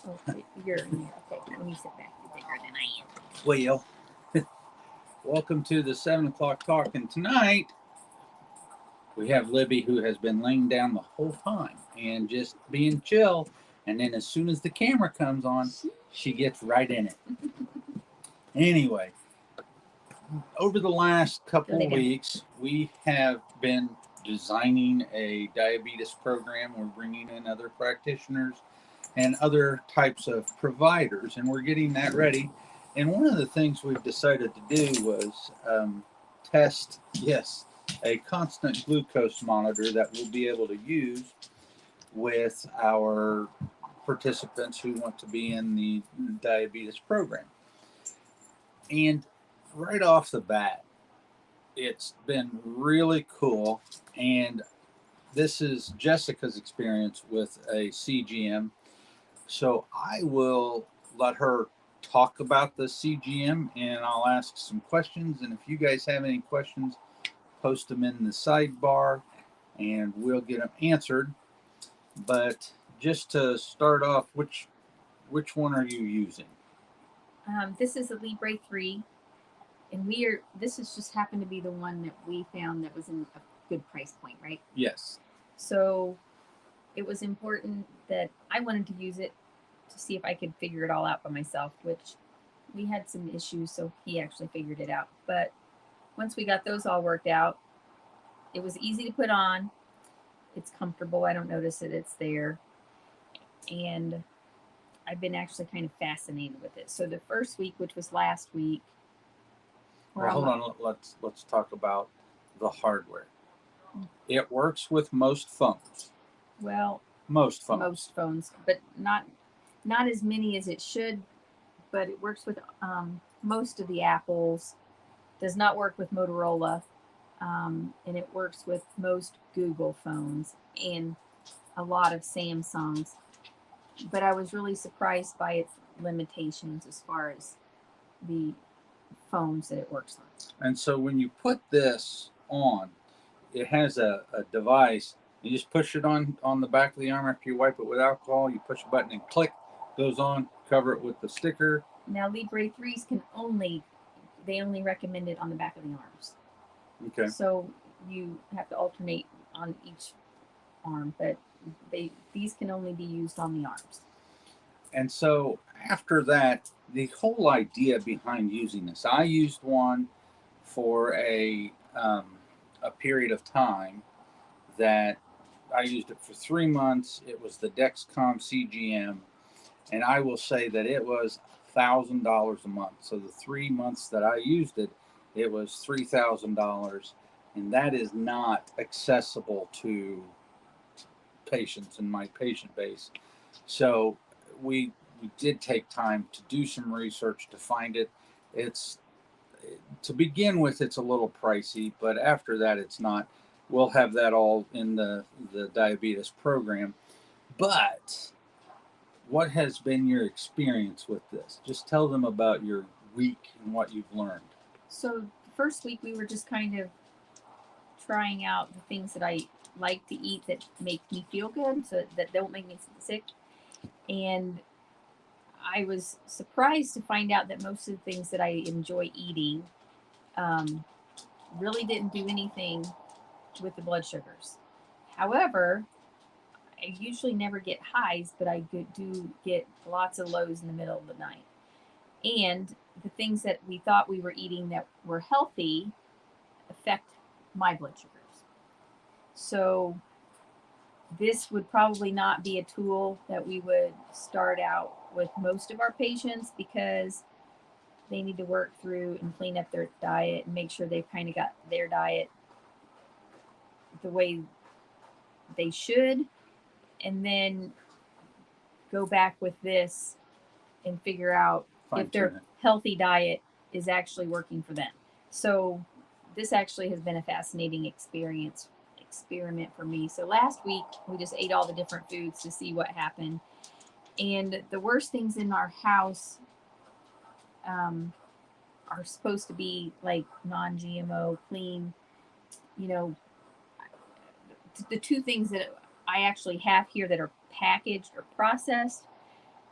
Oh, you're in there. Okay, let me sit back. You're bigger than I am. Well, welcome to the 7 o'clock talk. And tonight we have Libby, who has been laying down the whole time and just being chill. And then as soon as the camera comes on, she gets right in it. Anyway, over the last couple of weeks, we have been designing a diabetes program. We're bringing in other practitioners and other types of providers, and we're getting that ready. And one of the things we've decided to do was test, yes, a constant glucose monitor that we'll be able to use with our participants who want to be in the diabetes program. And right off the bat, it's been really cool. And this is Jessica's experience with a CGM. So I will let her talk about the CGM and I'll ask some questions. And if you guys have any questions, post them in the sidebar and we'll get them answered. But just to start off, which one are you using? This is a Libre 3, and this has just happened to be the one that we found that was in a good price point, right? Yes. So it was important that I wanted to use it to see if I could figure it all out by myself, which we had some issues, so he actually figured it out. But once we got those all worked out, it was easy to put on. It's comfortable. I don't notice that it's there. And I've been actually kind of fascinated with it. So the first week, which was last week. Well, hold on. Let's talk about the hardware. It works with most phones. Well, most phones. Most phones, but not as many as it should. But it works with most of the Apples. Does not work with Motorola, and it works with most Google phones and a lot of Samsungs. But I was really surprised by its limitations as far as the phones that it works on. And so when you put this on, it has a device. You just push it on the back of the arm after you wipe it with alcohol. You push a button and click, goes on, cover it with the sticker. Now Libre 3s they only recommend it on the back of the arms. Okay. So you have to alternate on each arm, but these can only be used on the arms. And so after that, the whole idea behind using this, I used one for a period of time that I used it for 3 months. It was the Dexcom CGM, and I will say that it was $1,000 a month. So the 3 months that I used it, it was $3,000, and that is not accessible to patients in my patient base. So we did take time to do some research to find it. It's, to begin with, it's a little pricey, but after that it's not. We'll have that all in the diabetes program. But what has been your experience with this? Just tell them about your week and what you've learned. So the first week we were just kind of trying out the things that I like to eat that make me feel good, so that don't make me sick. And I was surprised to find out that most of the things that I enjoy eating really didn't do anything with the blood sugars. However, I usually never get highs, but I do get lots of lows in the middle of the night. And the things that we thought we were eating that were healthy affect my blood sugars. So this would probably not be a tool that we would start out with most of our patients, because they need to work through and clean up their diet and make sure they've kind of got their diet the way they should, and then go back with this and figure out if their healthy diet is actually working for them. So this actually has been a fascinating experiment for me. So last week we just ate all the different foods to see what happened, and the worst things in our house are supposed to be like non-GMO, clean. The two things that I actually have here that are packaged or processed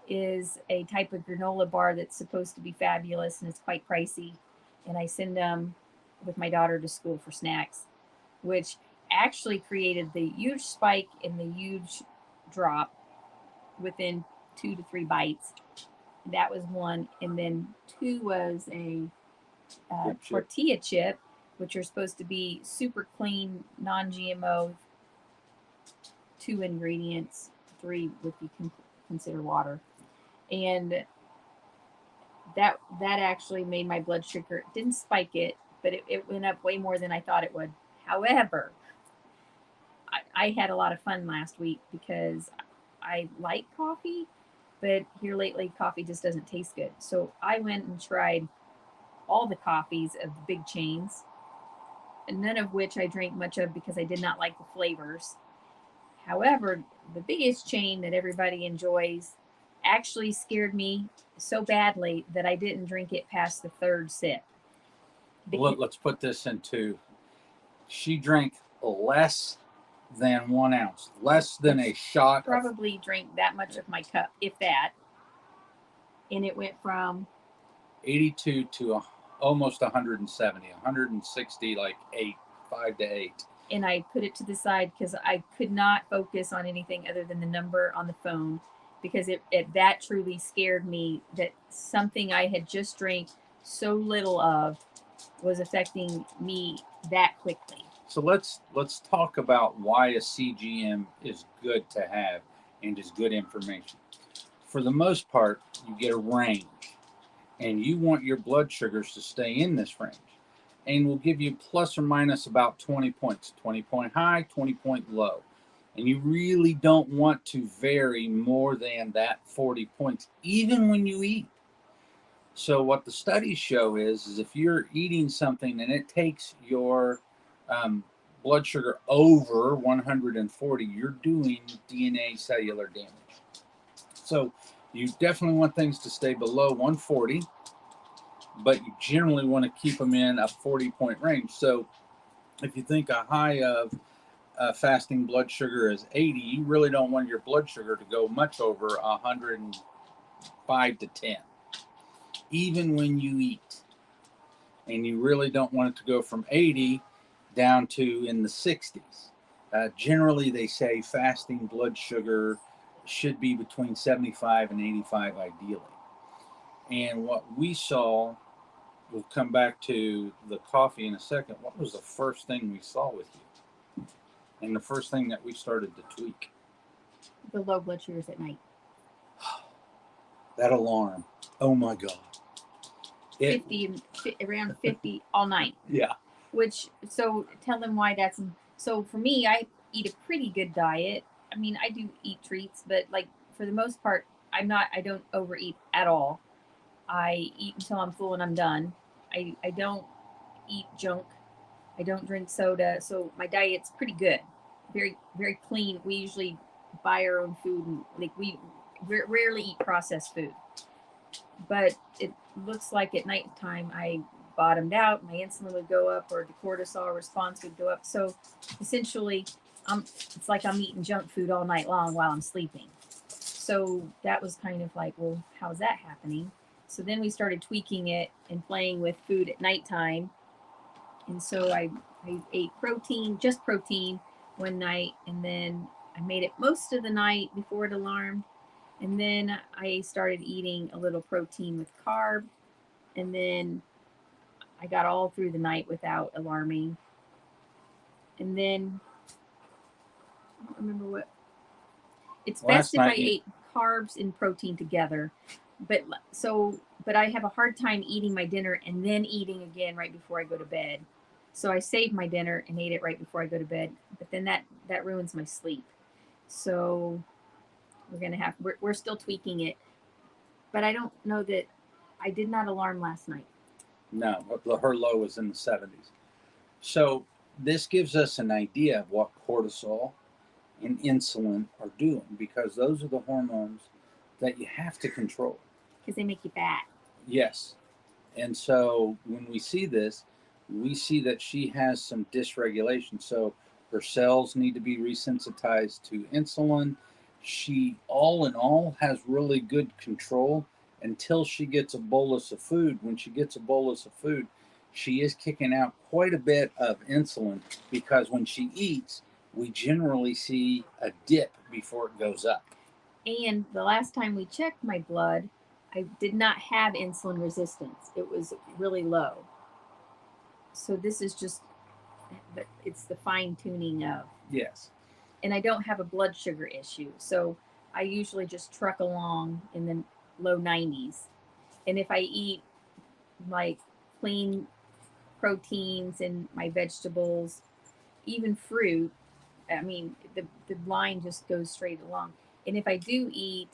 is a type of granola bar that's supposed to be fabulous and it's quite pricey. And I send them with my daughter to school for snacks, which actually created the huge spike in the huge drop within 2 to 3 bites. That was one. And then two was a tortilla chip, which are supposed to be super clean, non GMO, 2 ingredients, 3 if you can consider water. And that actually made my blood sugar, it didn't spike it, but it went up way more than I thought it would. However, I had a lot of fun last week because I like coffee, but here lately coffee just doesn't taste good. So I went and tried all the coffees of the big chains, none of which I drank much of because I did not like the flavors. However, the biggest chain that everybody enjoys actually scared me so badly that I didn't drink it past the third sip. Let's put this into, she drank less than 1 ounce, less than a shot. Probably drank that much of my cup, if that. And it went from 82 to almost 170, 160, like 5 to 8. And I put it to the side because I could not focus on anything other than the number on the phone, because it that truly scared me that something I had just drank so little of was affecting me that quickly. So let's talk about why a CGM is good to have and is good information. For the most part, you get a range, and you want your blood sugars to stay in this range. And will give you plus or minus about 20 points, 20 point high, 20 point low. And you really don't want to vary more than that 40 points, even when you eat. So what the studies show is if you're eating something and it takes your blood sugar over 140, you're doing DNA cellular damage. So you definitely want things to stay below 140, but you generally want to keep them in a 40-point range. So if you think a high of fasting blood sugar is 80, you really don't want your blood sugar to go much over 105 to 10, even when you eat. And you really don't want it to go from 80 down to in the 60s. Generally, they say fasting blood sugar should be between 75 and 85 ideally. And what we saw, we'll come back to the coffee in a second. What was the first thing we saw with you? And the first thing that we started to tweak? The low blood sugars at night. That alarm. Oh my God. 50, around 50 all night. Yeah. Which, so tell them why that's, so for me, I eat a pretty good diet. I mean, I do eat treats, but like for the most part, I don't overeat at all. I eat until I'm full and I'm done. I don't eat junk. I don't drink soda. So my diet's pretty good. Very, very clean. We usually buy our own food, and like we rarely eat processed food. But it looks like at nighttime I bottomed out. My insulin would go up, or the cortisol response would go up. So essentially, it's like I'm eating junk food all night long while I'm sleeping. So that was kind of like, well, how's that happening? So then we started tweaking it and playing with food at nighttime. And so I ate protein, just protein one night, and then I made it most of the night before it alarmed. And then I started eating a little protein with carb. And then I got all through the night without alarming. And then I don't remember what. It's best if I ate carbs and protein together. But I have a hard time eating my dinner and then eating again right before I go to bed. So I saved my dinner and ate it right before I go to bed. But then that ruins my sleep. So we're still tweaking it. But I don't know that I did not alarm last night. No, her low was in the 70s. So this gives us an idea of what cortisol and insulin are doing, because those are the hormones that you have to control. Because they make you fat. Yes. And so when we see this, we see that she has some dysregulation. So her cells need to be resensitized to insulin. she, all in all, has really good control until she gets a bolus of food. When she gets a bolus of food, she is kicking out quite a bit of insulin because when she eats, we generally see a dip before it goes up. And the last time we checked my blood, I did not have insulin resistance. It was really low. So this is just, it's the fine tuning of. Yes. And I don't have a blood sugar issue. So I usually just truck along in the low 90s. And if I eat like clean proteins and my vegetables, even fruit, I mean, the line just goes straight along. And if I do eat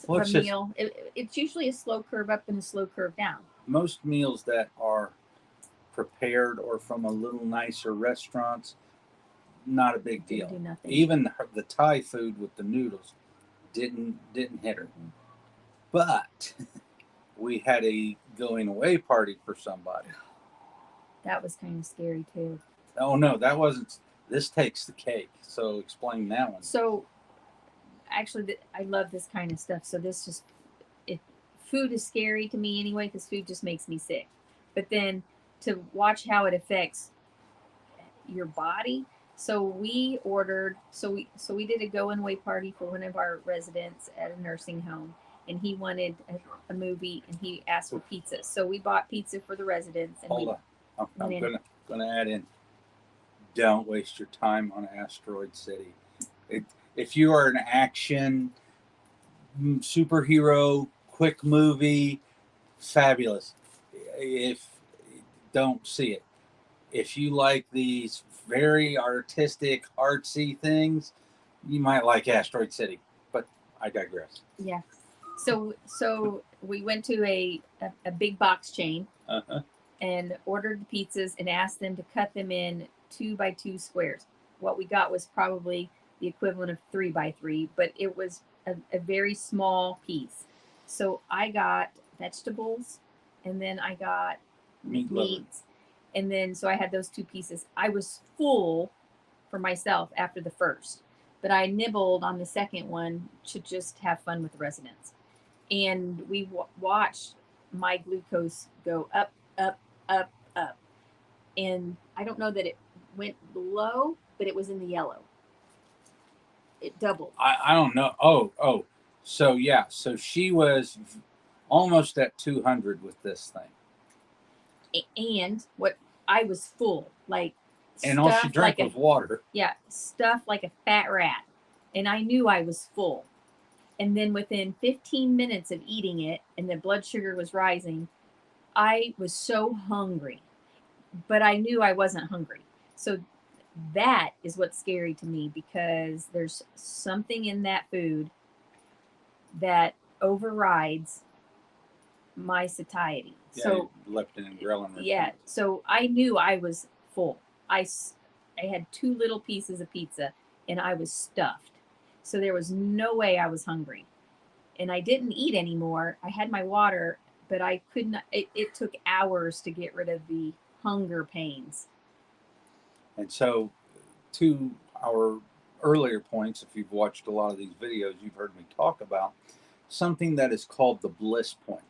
Well, a it's just meal, it's usually a slow curve up and a slow curve down. most meals that are prepared or from a little nicer restaurants, not a big Didn't deal. do nothing. Even the Thai food with the noodles didn't hit her. But we had a going away party for somebody. That was kind of scary too. Oh no, that wasn't. This takes the cake. So explain that one. So actually, I love this kind of stuff. So this just, it, food is scary to me anyway because food just makes me sick. But then to watch how it affects your body. So we ordered. So we did a going away party for one of our residents at a nursing home, and he wanted a movie, and he asked for pizza. So we bought pizza for the residents, and Hold on. I'm gonna add in. Don't waste your time on Asteroid City. If you are an action superhero quick movie, fabulous. If don't see it. If you like these very artistic, artsy things, you might like Asteroid City. But I digress. yeah. So we went to a big box chain Uh-huh. and ordered the pizzas and asked them to cut them in 2 by 2 squares. What we got was probably the equivalent of 3 by 3, but it was a very small piece. So I got vegetables, and then I got meats, and then so I had those 2 pieces. I was full for myself after the first, but I nibbled on the second one to just have fun with the residents. And we watched my glucose go up, up, up, up. And I don't know that it went low, but it was in the yellow. It doubled. I don't know. Oh. So yeah. So she was almost at 200 with this thing. And what, I was full, like, And all she drank like was water. yeah, stuffed like a fat rat. And I knew I was full. And then within 15 minutes of eating it and the blood sugar was rising, I was so hungry. But I knew I wasn't hungry. So that is what's scary to me because there's something in that food that overrides my satiety. Yeah, So leptin and ghrelin. yeah, so I knew I was full. I had 2 little pieces of pizza and I was stuffed. So there was no way I was hungry. And I didn't eat anymore. I had my water, but I could not, it took hours to get rid of the hunger pains. And so, to our earlier points, if you've watched a lot of these videos, you've heard me talk about something that is called the bliss point.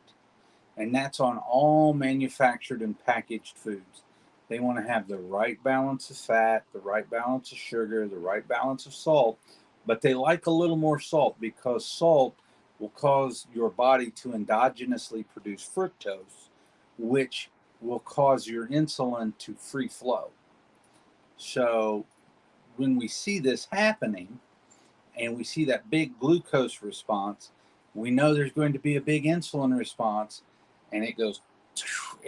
And that's on all manufactured and packaged foods. They want to have the right balance of fat, the right balance of sugar, the right balance of salt, but they like a little more salt because salt will cause your body to endogenously produce fructose, which will cause your insulin to free flow. So when we see this happening and we see that big glucose response, we know there's going to be a big insulin response, and it goes,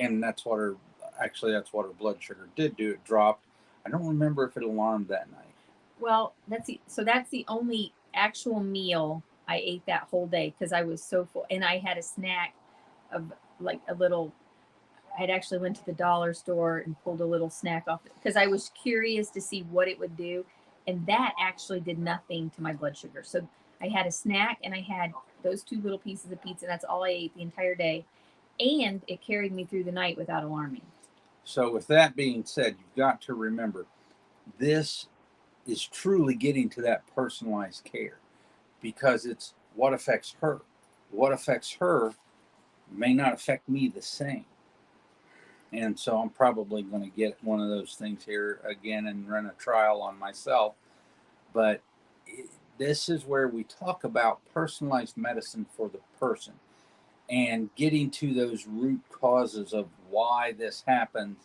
and that's what her her blood sugar did do. It dropped. I don't remember if it alarmed that night. Well, that's the only actual meal I ate that whole day because I was so full, and I had a snack of like a little. I had actually went to the dollar store and pulled a little snack off because I was curious to see what it would do, and that actually did nothing to my blood sugar. So I had a snack and I had those 2 little pieces of pizza. That's all I ate the entire day, and it carried me through the night without alarming. So with that being said, you've got to remember this is truly getting to that personalized care, because it's what affects her. What affects her may not affect me the same. And so I'm probably going to get one of those things here again and run a trial on myself. But this is where we talk about personalized medicine for the person and getting to those root causes of why this happens,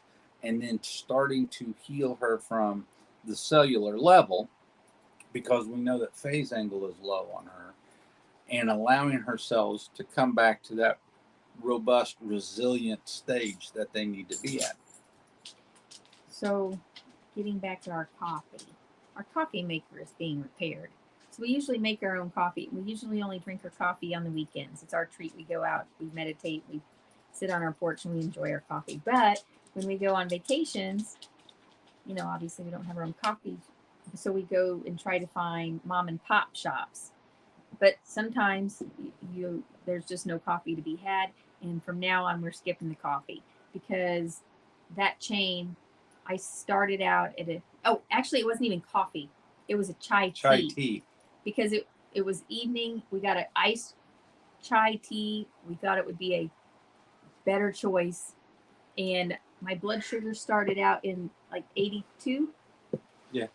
and then starting to heal her from the cellular level, because we know that phase angle is low on her, and allowing her cells to come back to that robust, resilient stage that they need to be at. So, getting back to our coffee maker is being repaired. So we usually make our own coffee. We usually only drink our coffee on the weekends. It's our treat. We go out, we meditate, we sit on our porch, and we enjoy our coffee. But when we go on vacations, obviously we don't have our own coffee, so we go and try to find mom and pop shops. But sometimes there's just no coffee to be had, and from now on we're skipping the coffee because that chain. I started out at actually it wasn't even coffee. It was a chai Chai tea tea. because it was evening. We got an iced chai tea. We thought it would be a better choice, and my blood sugar started out in like 82. Yeah.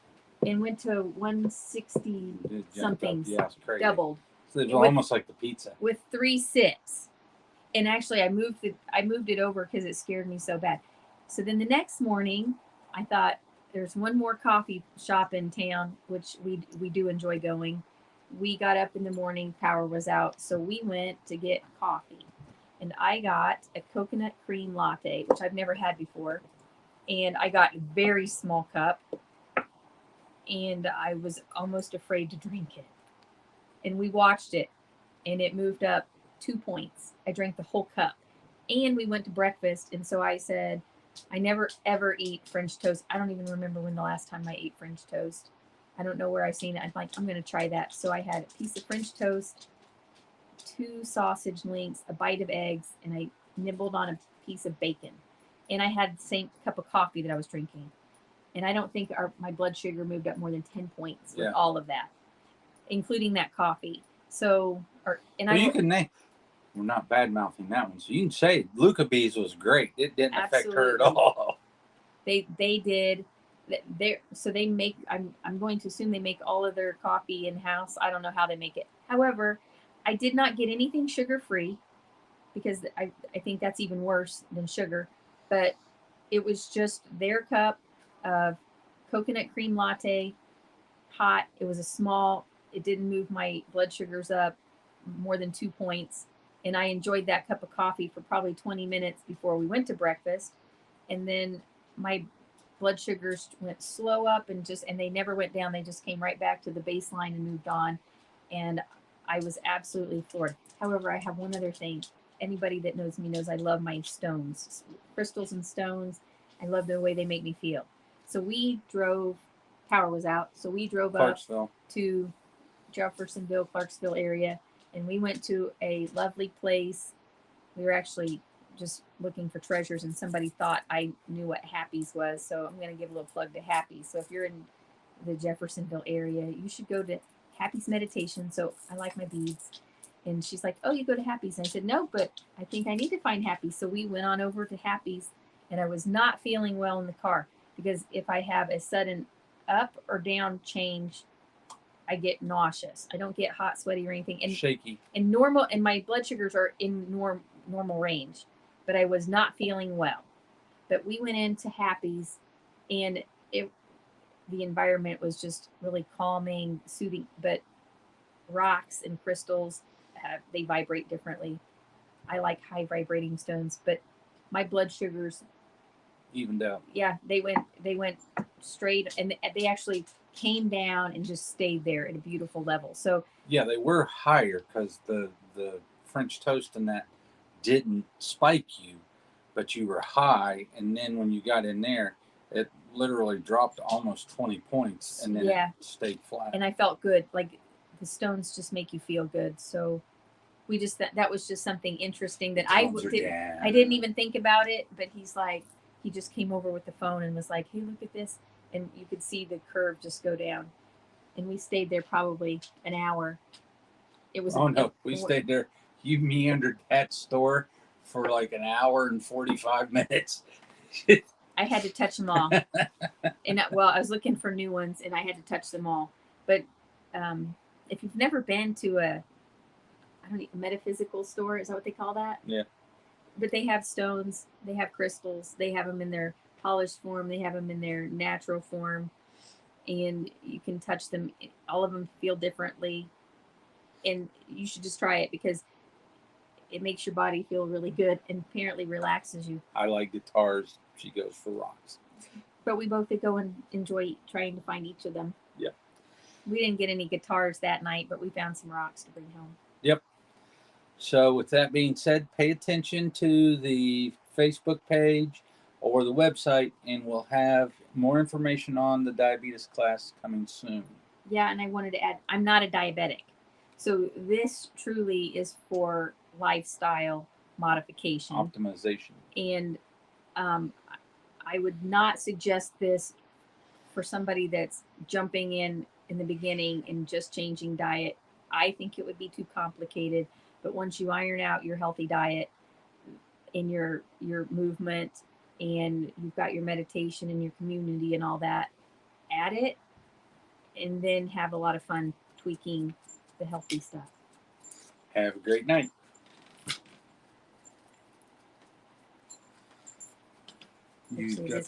And went to 160 something. Yeah, it's crazy. Doubled. So it's almost like the pizza. With 3 sips. And actually I moved it over because it scared me so bad. So then the next morning I thought there's one more coffee shop in town, which we do enjoy going. We got up in the morning, power was out, so we went to get coffee. And I got a coconut cream latte, which I've never had before. And I got a very small cup. And I was almost afraid to drink it. And we watched it, and it moved up 2 points. I drank the whole cup. And we went to breakfast, and so I said, I never ever eat French toast. I don't even remember when the last time I ate French toast. I don't know where I seen it. I'm like, I'm going to try that. So I had a piece of French toast, 2 sausage links, a bite of eggs, and I nibbled on a piece of bacon. And I had the same cup of coffee that I was drinking. And I don't think my blood sugar moved up more than 10 points with all of that, including that coffee. So, you can name. We're not bad mouthing that one, so you can say Luca Bees was great. It didn't affect her at all. They did. So they make. I'm going to assume they make all of their coffee in house. I don't know how they make it. However, I did not get anything sugar free because I think that's even worse than sugar. But it was just their cup of coconut cream latte, hot. It was a small. It didn't move my blood sugars up more than 2 points. And I enjoyed that cup of coffee for probably 20 minutes before we went to breakfast. And then my blood sugars went slow up and they never went down. They just came right back to the baseline and moved on. And I was absolutely floored. However, I have one other thing. Anybody that knows me knows I love my stones, crystals and stones. I love the way they make me feel. So power was out. So we drove up to Jeffersonville, Clarksville area, and we went to a lovely place. We were actually just looking for treasures, and somebody thought I knew what Happy's was, so I'm going to give a little plug to Happy's. So if you're in the Jeffersonville area, you should go to Happy's Meditation. So I like my beads. And she's like, oh, you go to Happy's. And I said, no, but I think I need to find Happy's. So we went on over to Happy's, and I was not feeling well in the car because if I have a sudden up or down change, I get nauseous. I don't get hot, sweaty, or anything. And shaky. And my blood sugars are in normal range, but I was not feeling well. But we went into Happy's, and the environment was just really calming, soothing. But rocks and crystals, they vibrate differently. I like high vibrating stones, but my blood sugars evened out. Yeah, they went straight, and they actually came down and just stayed there at a beautiful level. So yeah, they were higher because the French toast and that didn't spike you, but you were high, and then when you got in there, it literally dropped almost 20 points, and then it stayed flat. And I felt good. Like the stones just make you feel good. So we just that was just something interesting that I didn't even think about it. But he just came over with the phone and was like, "Hey, look at this." and you could see the curve just go down. And we stayed there probably an hour. It was Oh no, we stayed there. You meandered that store for like an hour and 45 minutes. I had to touch them all. And well, I was looking for new ones, and I had to touch them all. But if you've never been to a metaphysical store, is that what they call that? Yeah. But they have stones, they have crystals, they have them in their polished form, they have them in their natural form, and you can touch them. All of them feel differently, and you should just try it because it makes your body feel really good and apparently relaxes you. I like guitars. She goes for rocks. But we both did go and enjoy trying to find each of them. Yeah. We didn't get any guitars that night, but we found some rocks to bring home. Yep. So with that being said, pay attention to the Facebook page or the website, and we'll have more information on the diabetes class coming soon. Yeah, and I wanted to add, I'm not a diabetic. So this truly is for lifestyle modification. Optimization. And I would not suggest this for somebody that's jumping in the beginning and just changing diet. I think it would be too complicated. But once you iron out your healthy diet and your movement, and you've got your meditation and your community and all that, add it, and then have a lot of fun tweaking the healthy stuff. Have a great night. Actually,